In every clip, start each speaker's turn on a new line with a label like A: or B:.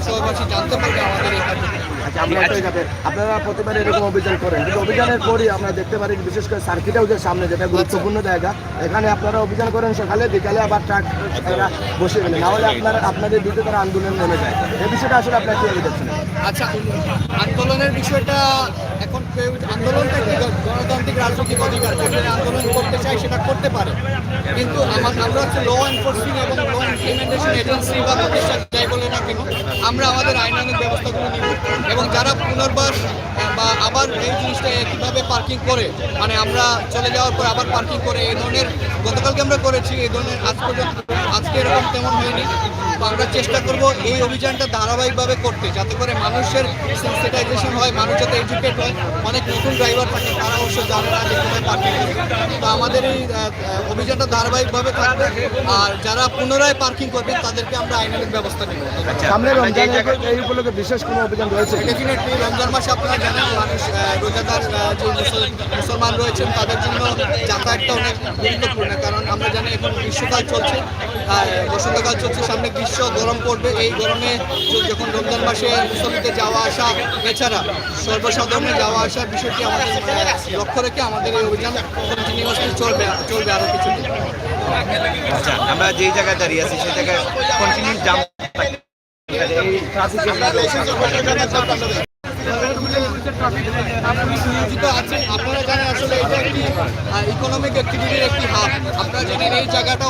A: শহরবাসী জানতে পারবে আমাদের এই কার্যক্রম।
B: আপনারা প্রতিবার এরকম অভিযান করেন, কিন্তু অভিযানের পরই আমরা দেখতে পারি বিশেষ করে সার্কিট হাউসের সামনে, যেটা গুরুত্বপূর্ণ জায়গা, এখানে আপনারা অভিযান করেন সকালে, বিকালে আবার ট্রাক বসে গেলেন, নাহলে আপনাদের বিরুদ্ধে তারা আন্দোলন নেমে যায়। এই বিষয়টা আসলে আপনারা কীভাবে দেখছেন?
A: আচ্ছা, আন্দোলনের বিষয়টা এখন আন্দোলনটা একটি গণতান্ত্রিক রাজনৈতিক অধিকার, যেখানে আন্দোলন করতে চাই সেটা করতে পারে, কিন্তু আমরা হচ্ছে ল এনফোর্সিং এবং ল ইমপ্লিমেন্টেশন এজেন্সি বা প্রতিষ্ঠান যাই বলে না কেন, আমরা আমাদের আইনানুগ ব্যবস্থাগুলো নিব এবং যারা পুনর্বাস বা আবার এই জিনিসটা কীভাবে পার্কিং করে, মানে আমরা চলে যাওয়ার পর আবার পার্কিং করে, এই ধরনের গতকালকে আমরা করেছি, এই ধরনের আজকে এরকম তেমন হয়নি। তো আমরা চেষ্টা করব এই অভিযানটা ধারাবাহিকভাবে করতে, যাতে করে মানুষের সেন্সিটাইজেশন হয়, মানুষ যাতে এডুকেট হয়। অনেক নতুন ড্রাইভার থাকে, তারা অবশ্য জানে না যে কোথায় পার্কিং করে। তো আমাদের এই অভিযানটা ধারাবাহিকভাবে থাকবে, আর যারা পুনরায় পার্কিং করবেন তাদেরকে আমরা আইনানুগ ব্যবস্থা নেব।
B: সামনে রমজান, এই উপলক্ষে বিশেষ কোনো অভিযান রয়েছে?
A: ডেফিনেটলি রমজান মাসে আপনারা জানেন মানুষ রোজাদার যে মুসলমান রয়েছেন তাদের জন্য যাতায়াতটা অনেক গুরুত্বপূর্ণ, কারণ আমরা জানি এখন গ্রীষ্মকাল চলছে, বসন্তকাল চলছে, সামনে গ্রীষ্ম গরম পড়বে। এই গরমে যখন রমজান মাসে মুসল্লিদের যাওয়া আসা, এছাড়া সর্বসাধারণের যাওয়া আসার বিষয়টি আমাদের লক্ষ্য রেখে আমাদের এই অভিযান কন্টিনিউয়াসলি চলবে আরও কিছুদিন।
C: আচ্ছা, আমরা যেই জায়গায় দাঁড়িয়ে আছি সেই জায়গায় কন্টিনিউ জাম
A: নিয়োজিত আছে। আপনারা জানেন আসলে এটা একটি ইকোনমিক অ্যাক্টিভিটির একটি হাব। আপনারা জানেন এই জায়গাটা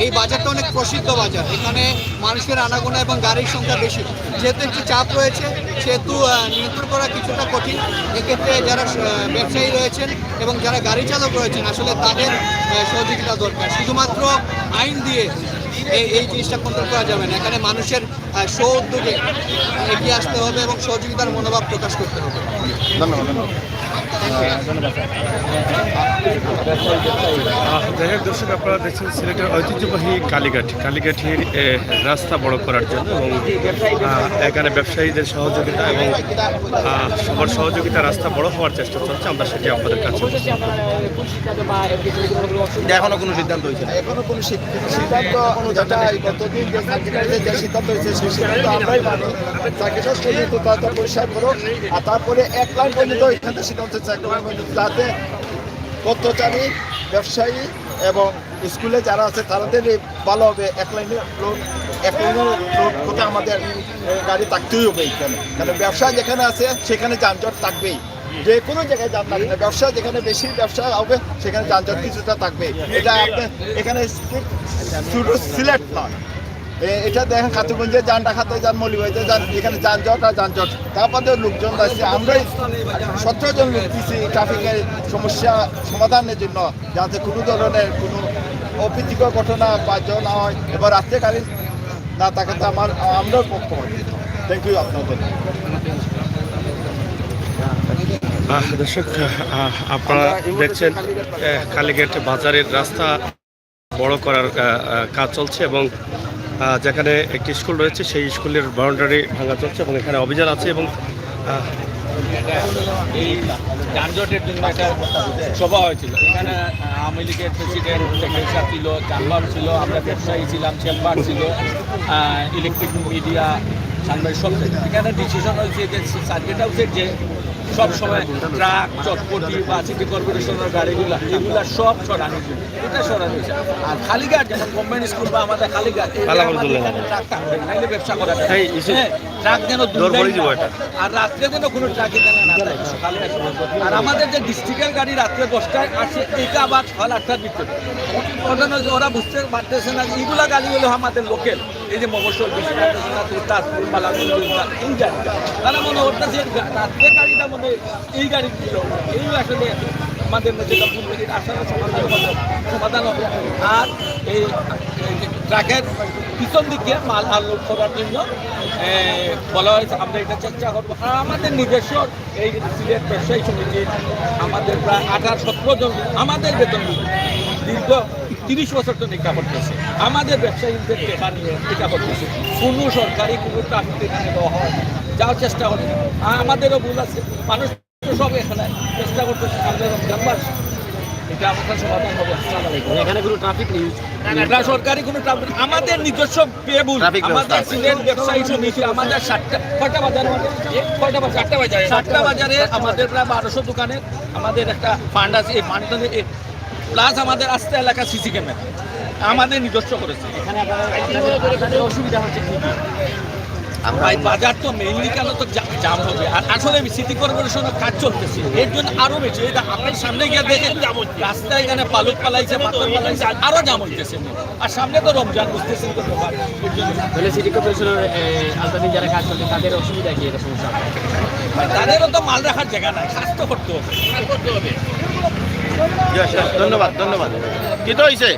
A: এই বাজারটা অনেক প্রসিদ্ধ বাজার, এখানে মানুষের আনাগোনা এবং গাড়ির সংখ্যা বেশি, যেহেতু একটি চাপ রয়েছে সেহেতু নিয়ন্ত্রণ করা কিছুটা কঠিন। এক্ষেত্রে যারা ব্যবসায়ী রয়েছেন এবং যারা গাড়ি চালক রয়েছেন আসলে তাদের সহযোগিতা দরকার। শুধুমাত্র আইন দিয়ে এই জিনিসটা কন্ট্রোল করা যাবে না, এখানে মানুষের স্ব উদ্যোগে এগিয়ে আসতে হবে এবং সহযোগিতার মনোভাব প্রকাশ করতে হবে।
B: ধন্যবাদ।
D: দর্শক, আপনারা দেখছেন সিলেটের ঐতিহ্যবাহী কালীঘাটির রাস্তা বড় করার জন্য এবং এখানে ব্যবসায়ীদের সহযোগিতা এবং সবার সহযোগিতা রাস্তা বড় হওয়ার চেষ্টা চলছে। আমরা সেটি আপনাদের কাছে
B: এখনো কোনো সিদ্ধান্ত হয়েছে না, এখনো কোনো সিদ্ধান্ত যেটা গতদিন যে সার্কিটের যে সিদ্ধান্ত হয়েছে সেই সিদ্ধান্ত আমরাই মানি। সার্কিট পর্যন্ত তারা পরিষ্কার করো, আর তারপরে এক লাইন পর্যন্ত এখান থেকে সিদ্ধান্ত হচ্ছে যাতে পথচারী, ব্যবসায়ী এবং স্কুলে যারা আছে তাদের ভালো হবে। এক লাইনের লোড কোথায় আমাদের গাড়ি থাকতেই হবে এখানে, কারণ ব্যবসা যেখানে আছে সেখানে যানজট থাকবেই। যে কোনো জায়গায় যান থাকবে, ব্যবসা যেখানে বেশি ব্যবসা হবে সেখানে যানজট কিছুটা থাকবে। এটা আপনার এখানে শুধু সিলেট নয়, এটা দেখেন খাতুগঞ্জে যান, ঢাকাতে যান, মৌলভীবাজারে যান, এখানে যানজট আর যানজট। তারপরে লোকজন আছে, আমরাই 17 জন লোক দিচ্ছি ট্রাফিকের সমস্যা সমাধানের জন্য, যাতে কোনো ধরনের কোনো অপ্রীতিকর ঘটনা বা না হয় এবং রাত্রে গাড়ি না থাকাতে আমরাও পক্ষ হই। থ্যাংক ইউ আপনাদের।
D: দর্শক, আপনারা দেখছেন কালীঘাট বাজারের রাস্তা বড় করার কাজ চলছে এবং যেখানে একটি স্কুল রয়েছে সেই স্কুলের বাউন্ডারি ভাঙা চলছে এবং এখানে অভিযান আছে এবং
E: এই যানজটের জন্য একটা সভা হয়েছিল। এখানে আওয়ামী লীগের প্রেসিডেন্ট সেক্রেটারি ছিল, চাম্বার ছিল, আমরা ব্যবসায়ী ছিলাম, চেম্বার ছিল, ইলেকট্রিক মিডিয়া, সাংবাদিক সব। এখানে ডিসিশন হয়েছে যে সার্কিট হাউসের যে সব সময় ট্রাক, চটপটি বা সিটি কর্পোরেশনের গাড়িগুলো এগুলা সব সরানো ছিল, এটা সরানো হয়েছে। আর কালীঘাট যেমন গভর্নমেন্ট স্কুল বা আমাদের কালীঘাট ট্রাক থাকবে নাইলে ব্যবসা করা যায়, ট্রাক যেন আর রাত্রে যেন কোনো ট্রাকে যেন না থাকে সকালে। আর আমাদের যে ডিস্ট্রিক্টের গাড়ি রাত্রে 10টায় আসে, এইটা আবার সকাল 8টার ভিতরে। ওরা বুঝতে পারতেছে না এইগুলা গাড়ি হলো আমাদের লোকেল, এই যে মফস্বল এই গাড়িটা তারা মনে করতেছে রাত্রে গাড়িটা মনে এই গাড়ি ছিল। এই আসলে আমাদের মধ্যে আসার সমাধান হবে। আর এই ট্রাকের পিছন দিকে মাল আনলোড করার জন্য বলা হয়েছে আমরা এটা চেষ্টা করবো। আর আমাদের নিজস্ব এই সিলেট ব্যবসায়ী সমিতির আমাদের প্রায় 18-17 জন আমাদের বেতন দীর্ঘ 30 বছর তো টিকা করতেছে, আমাদের ব্যবসায়ীদের টেকা নিয়ে টিকা করতেছে। কোনো সরকারি কোনো ট্রাফিক এখানে দেওয়া হয় যাওয়ার চেষ্টা করে, আমাদেরও ভুল আছে। মানুষ সব এখানে চেষ্টা করতেছে, আমাদের রমজান মাস এটা আমাদের সমাধান হবে।
F: এখানে কোনো ট্রাফিক নেই।
E: এটা সরকারি কোনো ট্রাফিক, আমাদের নিজস্ব বেবুল,
C: ট্রাফিক ব্যবস্থা
E: আমাদের
C: আছে।
E: সিলেট ব্যবসায়ী সমিতি, আমাদের 7টা বাজার, 7টা বাজারে আমাদের প্রায় 1200 দোকানে আমাদের একটা ফান্ড আছে। এই ফান্ড প্লাস আমাদের আস্তে এলাকা সিসি ক্যামেরা আমাদের নিজস্ব করেছে।
F: এখানে আপনাদের অসুবিধা হচ্ছে কি?
E: ভাই বাজার তো মেইনলি কেন তো জাম হবে, আর আসলে সিটি কর্পোরেশনের কাজ চলতেছে, এর জন্য আরো বেশি। এটা আপনার সামনে গিয়ে দেখেন রাস্তায় এখানে পালক পালাইছে, পাথর পালাইছে, আরো জাম হইতেছে। আর সামনে তো রমজান, বুঝতেছেন তো ব্যাপার, এর জন্য
F: তাহলে সিটি কর্পোরেশনের আলতাদিন যারা কাজ করছে তাদের অসুবিধা কি? এটা সমস্যা
E: তাদেরও তো মাল রাখার জায়গা নাই, স্বাস্থ্য করতে হবে।
C: ধন্যবাদ ধন্যবাদ। কি তো হয়েছে?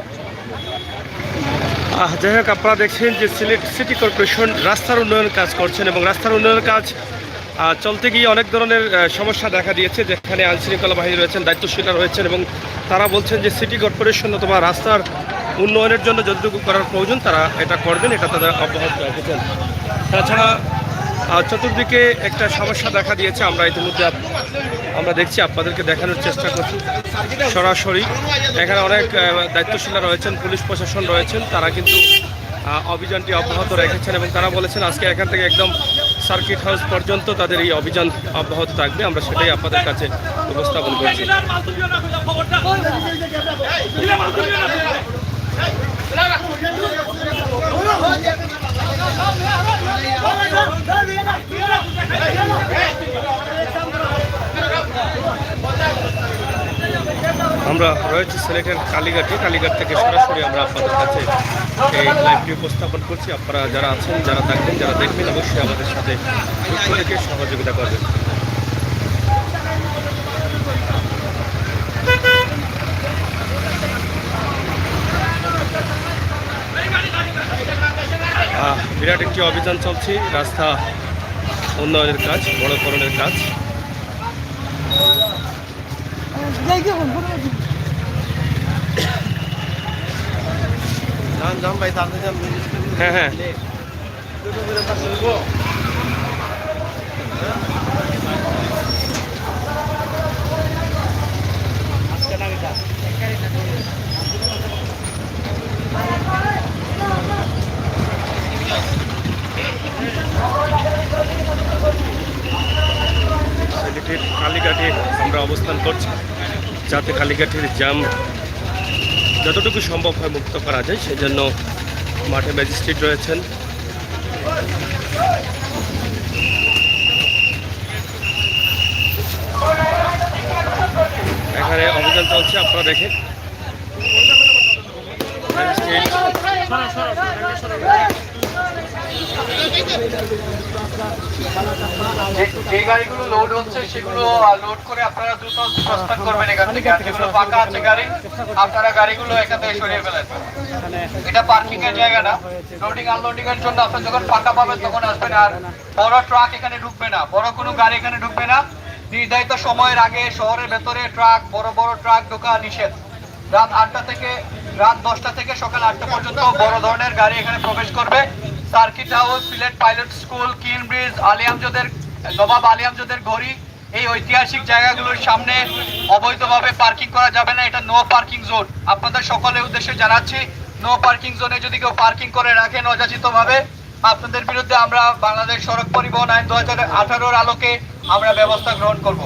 D: যাই হোক, আপনারা দেখছেন যে সিলেট সিটি কর্পোরেশন রাস্তার উন্নয়নের কাজ করছেন এবং রাস্তার উন্নয়নের কাজ চলতে গিয়ে অনেক ধরনের সমস্যা দেখা দিয়েছে, যেখানে আইনশৃঙ্খলা বাহিনী রয়েছেন, দায়িত্বশীলরা রয়েছেন এবং তারা বলছেন যে সিটি কর্পোরেশন অথবা রাস্তার উন্নয়নের জন্য যতটুকু করার প্রয়োজন তারা এটা করবেন, এটা তাদের অব্যাহত রেখেছেন। তাছাড়া চতুর্দিকে একটা সমস্যা দেখা দিয়েছে, আমরা ইতিমধ্যে আমরা দেখছি, আপনাদেরকে দেখানোর চেষ্টা করছি সরাসরি। এখানে অনেক দায়িত্বশীলরা রয়েছেন, পুলিশ প্রশাসন রয়েছেন, তারা কিন্তু অভিযানটি অব্যাহত রেখেছেন এবং তারা বলেছেন আজকে এখান থেকে একদম সার্কিট হাউস পর্যন্ত তাদের এই অভিযান অব্যাহত থাকবে। আমরা সেটাই আপনাদের কাছে উপস্থাপন করছি। আমরা রয়েছি সিলেটের কালীঘাটে, কালীঘাট থেকে সরাসরি আমরা আপনাদের কাছে এই লাইভটি উপস্থাপন করছি। আপনারা যারা আছেন, যারা থাকবেন, যারা দেখবেন, অবশ্যই আমাদের সাথে যুক্ত থেকে সহযোগিতা করবেন। বিরাট একটি অভিযান চলছে, রাস্তা উন্নয়নের কাজ, বড়করণের কাজ। হ্যাঁ হ্যাঁ, সিলেটের কালীঘাটে আমরা অবস্থান করছি, যাতে কালীঘাটের জ্যাম যতটুকু সম্ভব হয় মুক্ত করা যায়, সেজন্য মাঠে ম্যাজিস্ট্রেট রয়েছেন। এখানে অভিযান চলছে, আপনারা দেখেন ম্যাজিস্ট্রেট
A: যে গাড়িগুলো লোড হচ্ছে সেগুলো লোড করে আপনারা দ্রুত প্রস্থান করবেন এখান থেকে। আর যেগুলো ফাঁকা আছে গাড়ি, আপনারা গাড়িগুলো এখান থেকে সরিয়ে ফেলেন। এটা পার্কিং এর জায়গা না, লোডিং আনলোডিং এর জন্য আপনারা যখন ফাঁকা পাবেন তখন আসবেন। আর বড় ট্রাক এখানে ঢুকবে না, বড় কোনো গাড়ি এখানে ঢুকবে না। নির্ধারিত সময়ের আগে শহরের ভেতরে ট্রাক, বড় বড় ট্রাক ঢোকা নিষেধ। রাত 8টা থেকে রাত 10টা থেকে সকাল 8টা পর্যন্ত বড় ধরনের গাড়ি এখানে প্রবেশ করবে। Circuit house, Sylhet pilot school, Keane bridge, Nawab Ali আমজদের ঘড়ি, এই ঐতিহাসিক জায়গাগুলোর সামনে অবৈধভাবে পার্কিং করা যাবে না। এটা নো পার্কিং জোন। আপনাদের সকলের উদ্দেশ্যে জানাচ্ছি, নো পার্কিং জোনে যদি কেউ পার্কিং করে রাখেন অযাচিতভাবে, আপনাদের বিরুদ্ধে আমরা বাংলাদেশ সড়ক পরিবহন আইন 2018-র আলোকে আমরা ব্যবস্থা গ্রহণ করব।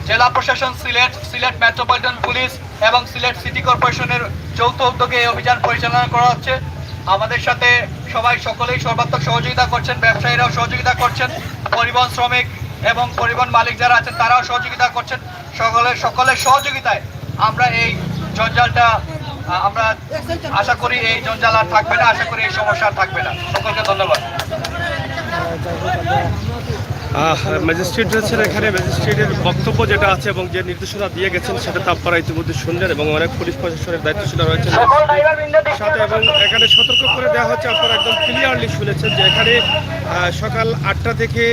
A: জেলা প্রশাসন সিলেট, সিলেট মেট্রোপলিটন পুলিশ এবং সিলেট সিটি কর্পোরেশনের যৌথ উদ্যোগে এই অভিযান পরিচালনা করা হচ্ছে। আমাদের সাথে সকলেই সর্বাত্মক সহযোগিতা করছেন, ব্যবসায়ীরাও সহযোগিতা করছেন, পরিবহন শ্রমিক এবং পরিবহন মালিক যারা আছেন তারাও সহযোগিতা করছেন। সকলের সহযোগিতায় আমরা এই জঞ্জালটা আমরা আশা করি এই জঞ্জাল আর থাকবে না, আশা করি এই সমস্যা আর থাকবে না। সকলকে ধন্যবাদ।
D: ম্যাজিস্ট্রেট রয়েছেন এখানে, ম্যাজিস্ট্রেটের বক্তব্য যেটা আছে এবং যে নির্দেশনা দিয়ে গেছেন সেটা তো আপনারা ইতিমধ্যে শুনলেন এবং অনেক পুলিশ প্রশাসনের দায়িত্বশীল রয়েছেন সাথে, এবং এখানে সতর্ক করে দেওয়া হচ্ছে। আপনারা একদম ক্লিয়ারলি শুনেছেন যে এখানে সকাল 8টা থেকে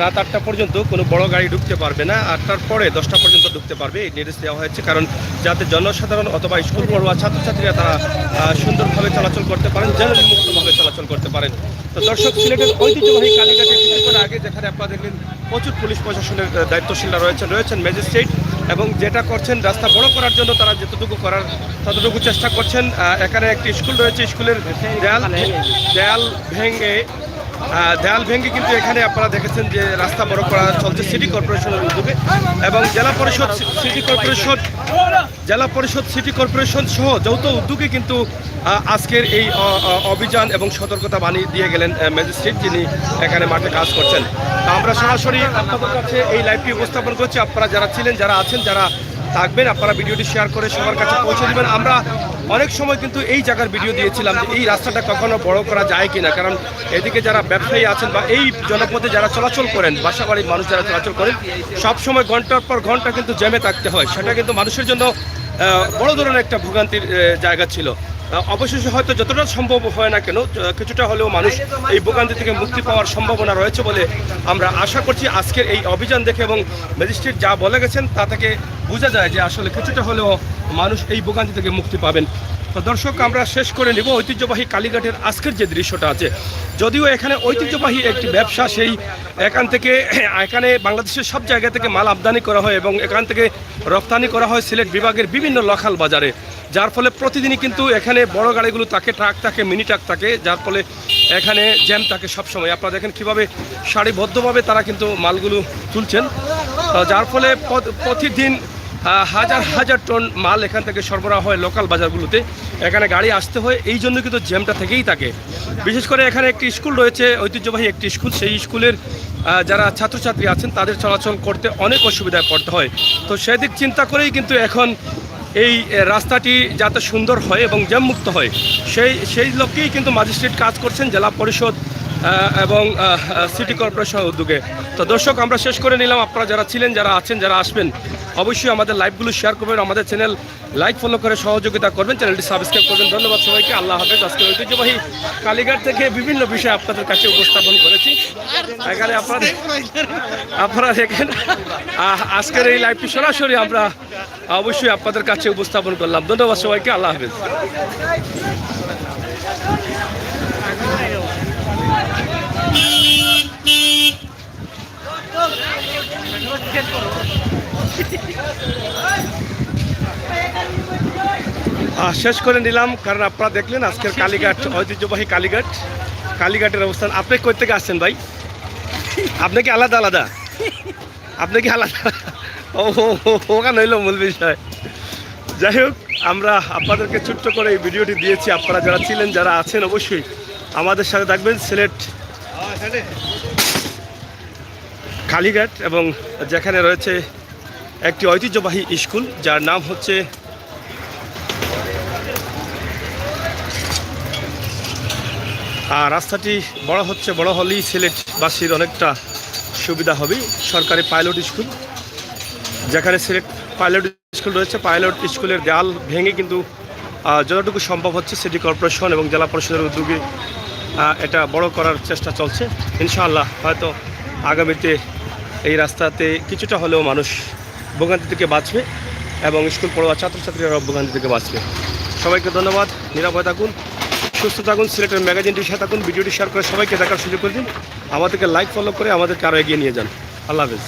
D: রাত 8টা পর্যন্ত কোনো বড় গাড়ি ঢুকতে পারবে না, 8টার পরে 10টা পর্যন্ত ঢুকতে পারবে, এই নির্দেশ দেওয়া হয়েছে। কারণ যাতে জনসাধারণ অথবা স্কুল পড়ুয়া ছাত্রছাত্রীরা তারা সুন্দরভাবে চলাচল করতে পারেন, জনমুক্তভাবে চলাচল করতে পারেন। তো দর্শক, সিলেটের ঐতিহ্যবাহী কালীঘাটে কিছুক্ষণ আগে যেখানে আপনারা দেখলেন প্রচুর পুলিশ প্রশাসনের দায়িত্বশীলরা রয়েছেন ম্যাজিস্ট্রেট, এবং যেটা করছেন রাস্তা বড় করার জন্য তারা যতটুকু করার ততটুকু চেষ্টা করছেন। এখানে একটি স্কুল রয়েছে, স্কুলের দেয়াল ভেঙে কিন্তু এখানে আপনারা দেখেছেন যে রাস্তা বড় করা চলছে সিটি কর্পোরেশনের উদ্যোগে, এবং জেলা পরিষদ সিটি কর্পোরেশন সহ যৌথ উদ্যোগে কিন্তু আজকের এই অভিযান এবং সতর্কতা বাণী দিয়ে গেলেন ম্যাজিস্ট্রেট, যিনি এখানে মাঠে কাজ করছেন। তা আমরা সরাসরি আপনাদের কাছে এই লাইভটি উপস্থাপন করছি। আপনারা যারা ছিলেন, যারা আছেন, যারা থাকবেন, আপনারা ভিডিওটি শেয়ার করে সবার কাছে পৌঁছে দেবেন। আমরা অনেক সময় কিন্তু এই জায়গার ভিডিও দিয়েছিলাম যে এই রাস্তাটা কখনো বড় করা যায় কিনা, কারণ এদিকে যারা ব্যবসায়ী আছেন বা এই জনপদে যারা চলাচল করেন, বাসাবাড়ির মানুষ যারা চলাচল করেন, সবসময় ঘন্টার পর ঘন্টা কিন্তু জ্যামে থাকতে হয়। সেটা কিন্তু মানুষের জন্য বড় ধরনের একটা ভোগান্তির জায়গা ছিল। অবশেষে হয়তো যতটা সম্ভব হয় না কেন, কিছুটা হলেও মানুষ এই ভোগান্তি থেকে মুক্তি পাওয়ার সম্ভাবনা রয়েছে বলে আমরা আশা করছি। আজকের এই অভিযান দেখে এবং ম্যাজিস্ট্রেট যা বলে গেছেন তা থেকে বোঝা যায় যে আসলে কিছুটা হলেও মানুষ এই ভোগান্তি থেকে মুক্তি পাবেন। তো দর্শক, আমরা শেষ করে নেব ঐতিহ্যবাহী কালীঘাটের আজকের যে দৃশ্যটা আছে। যদিও এখানে ঐতিহ্যবাহী একটি ব্যবসা, সেই এখানে বাংলাদেশের সব জায়গা থেকে মাল আমদানি করা হয় এবং এখান থেকে রপ্তানি করা হয় সিলেট বিভাগের বিভিন্ন লোকাল বাজারে, যার ফলে প্রতিদিনই কিন্তু এখানে বড় গাড়িগুলো থাকে, ট্রাক থাকে, মিনি ট্রাক থাকে, যার ফলে এখানে জ্যাম থাকে সবসময়। আপনারা দেখেন কীভাবে সারিবদ্ধভাবে তারা কিন্তু মালগুলো তুলছেন, যার ফলে প্রতিদিন হাজার হাজার টন মাল এখান থেকে সরবরাহ হয় লোকাল বাজারগুলোতে। এখানে গাড়ি আসতে হয়, এই জন্য কিন্তু জ্যামটা থেকেই থাকে। বিশেষ করে এখানে একটি স্কুল রয়েছে, ঐতিহ্যবাহী একটি স্কুল, সেই স্কুলের যারা ছাত্রছাত্রী আছেন তাদের চলাচল করতে অনেক অসুবিধায় পড়তে হয়। তো সেদিক চিন্তা করেই কিন্তু এখন এই রাস্তাটি যাতে সুন্দর হয় এবং জ্যামমুক্ত হয়, সেই লক্ষ্যেই কিন্তু ম্যাজিস্ট্রেট কাজ করছেন, জেলা পরিষদ এবং সিটি কর্পোরেশনের উদ্যোগে। তো দর্শক, আমরা শেষ করে নিলাম। আপনারা যারা ছিলেন, যারা আছেন, যারা আসবেন, অবশ্যই আমাদের লাইভগুলো শেয়ার করবেন, আমাদের চ্যানেল লাইক ফলো করে সহযোগিতা করবেন, চ্যানেলটি সাবস্ক্রাইব করবেন। ধন্যবাদ সবাইকে, আল্লাহ হাফেজ। আজকে ঐতিহ্যবাহী কালীঘাট থেকে বিভিন্ন বিষয় আপনাদের কাছে উপস্থাপন করেছি। এখানে আপনারা দেখেন আজকের এই লাইভটি সরাসরি আমরা অবশ্যই আপনাদের কাছে উপস্থাপন করলাম। ধন্যবাদ সবাইকে, আল্লাহ হাফেজ। শেষ করে নিলাম, কারণ আপনারা দেখলেন আজকের কালীঘাট, ঐতিহ্যবাহী কালীঘাটের অবস্থান। আপনি কই থেকে আসছেন ভাই? আপনি কি আলাদা? আপনি কি আলাদা? ওখানে হইল মূল বিষয়। যাই হোক, আমরা আপনাদেরকে ছোট্ট করে এই ভিডিওটি দিয়েছি। আপনারা যারা ছিলেন, যারা আছেন, অবশ্যই আমাদের সাথে থাকবেন। সিলেট কালীঘাট, এবং যেখানে রয়েছে একটি ঐতিহ্যবাহী স্কুল, যার নাম হচ্ছে রাস্তাটি বড় হলেই সিলেটবাসীর অনেকটা সুবিধা হবে। সরকারি পাইলট স্কুল, যেখানে সিলেট পাইলট স্কুল রয়েছে, পাইলট স্কুলের দেয়াল ভেঙে কিন্তু যতটুকু সম্ভব হচ্ছে সিটি কর্পোরেশন এবং জেলা পরিষদের উদ্যোগে এটা বড় করার চেষ্টা চলছে। ইনশাআল্লাহ হয়তো আগামীতে এই রাস্তাতে কিছুটা হলেও মানুষ ভোগান্তি থেকে বাঁচবে এবং স্কুল পড়ুয়া ছাত্রছাত্রীরা ভোগান্তি থেকে বাঁচবে। সবাইকে ধন্যবাদ। নিরাপদ থাকুন, সুস্থ থাকুন, সিলেটের ম্যাগাজিনটির সাথে থাকুন। ভিডিওটি শেয়ার করে সবাইকে দেখার সুযোগ করে দিন। আমাদেরকে লাইক ফলো করে আমাদেরকে আরও এগিয়ে নিয়ে যান। আল্লাহ হাফেজ।